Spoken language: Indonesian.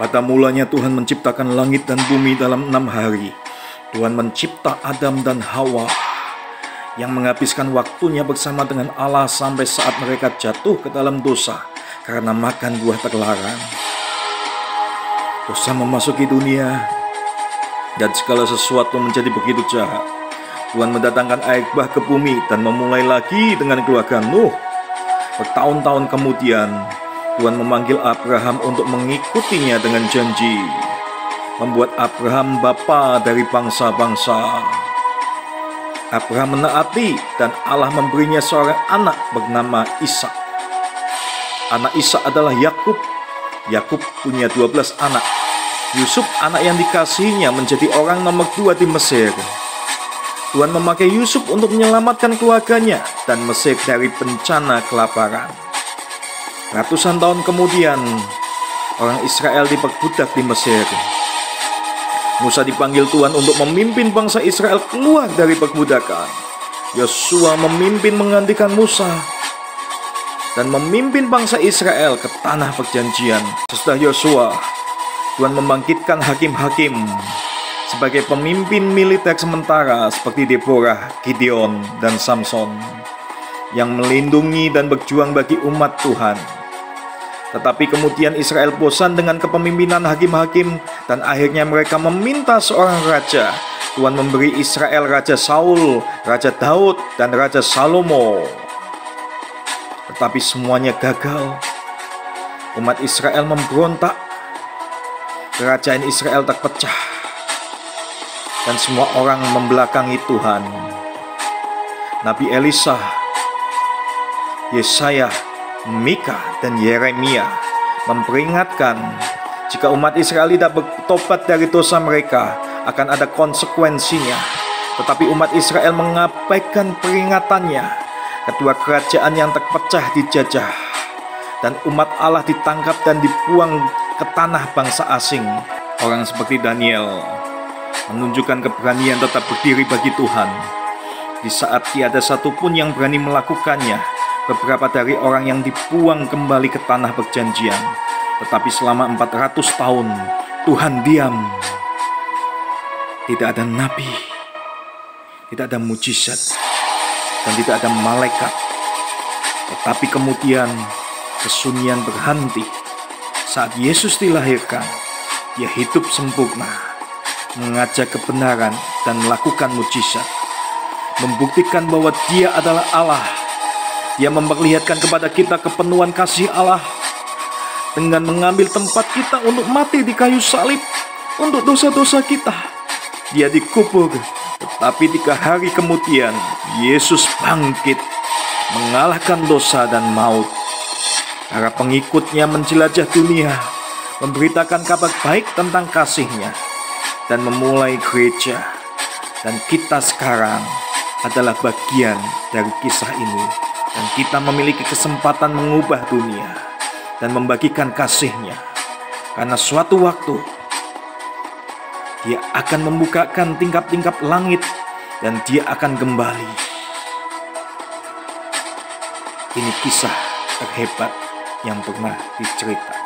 Pada mulanya Tuhan menciptakan langit dan bumi dalam 6 hari. Tuhan mencipta Adam dan Hawa yang menghabiskan waktunya bersama dengan Allah sampai saat mereka jatuh ke dalam dosa karena makan buah terlarang. Dosa memasuki dunia dan segala sesuatu menjadi begitu jahat. Tuhan mendatangkan air bah ke bumi dan memulai lagi dengan keluarga Nuh. Bertahun-tahun kemudian Tuhan memanggil Abraham untuk mengikutinya dengan janji membuat Abraham bapa dari bangsa-bangsa. Abraham menaati dan Allah memberinya seorang anak bernama Ishak. Anak Ishak adalah Yakub. Yakub punya 12 anak. Yusuf, anak yang dikasihinya, menjadi orang nomor 2 di Mesir. Tuhan memakai Yusuf untuk menyelamatkan keluarganya dan Mesir dari bencana kelaparan. Ratusan tahun kemudian, orang Israel diperbudak di Mesir. Musa dipanggil Tuhan untuk memimpin bangsa Israel keluar dari perbudakan. Yosua memimpin menggantikan Musa dan memimpin bangsa Israel ke tanah perjanjian. Sesudah Yosua, Tuhan membangkitkan hakim-hakim sebagai pemimpin militer sementara seperti Deborah, Gideon, dan Samson yang melindungi dan berjuang bagi umat Tuhan. Tetapi kemudian Israel bosan dengan kepemimpinan hakim-hakim dan akhirnya mereka meminta seorang raja. Tuhan memberi Israel Raja Saul, Raja Daud, dan Raja Salomo. Tetapi semuanya gagal. Umat Israel memberontak. Kerajaan Israel terpecah dan semua orang membelakangi Tuhan. Nabi Elisa, Yesaya, Mika, dan Yeremia memperingatkan jika umat Israel tidak bertobat dari dosa mereka akan ada konsekuensinya. Tetapi umat Israel mengabaikan peringatannya. Kedua kerajaan yang terpecah dijajah dan umat Allah ditangkap dan dibuang ke tanah bangsa asing. Orang seperti Daniel menunjukkan keberanian tetap berdiri bagi Tuhan di saat tiada satupun yang berani melakukannya. Beberapa dari orang yang dibuang kembali ke tanah perjanjian, tetapi selama 400 tahun Tuhan diam. Tidak ada nabi, tidak ada mujizat, dan tidak ada malaikat. Tetapi kemudian kesunyian berhenti saat Yesus dilahirkan. Dia hidup sempurna, mengajak kebenaran dan melakukan mujizat, membuktikan bahwa Dia adalah Allah. Dia memperlihatkan kepada kita kepenuhan kasih Allah dengan mengambil tempat kita untuk mati di kayu salib untuk dosa-dosa kita. Dia dikubur, tetapi 3 hari kemudian Yesus bangkit, mengalahkan dosa dan maut. Para pengikutnya menjelajah dunia, memberitakan kabar baik tentang kasih-Nya, dan memulai gereja. Dan kita sekarang adalah bagian dari kisah ini. Dan kita memiliki kesempatan mengubah dunia dan membagikan kasih-Nya. Karena suatu waktu Dia akan membukakan tingkap-tingkap langit dan Dia akan kembali. Ini kisah terhebat yang pernah diceritakan.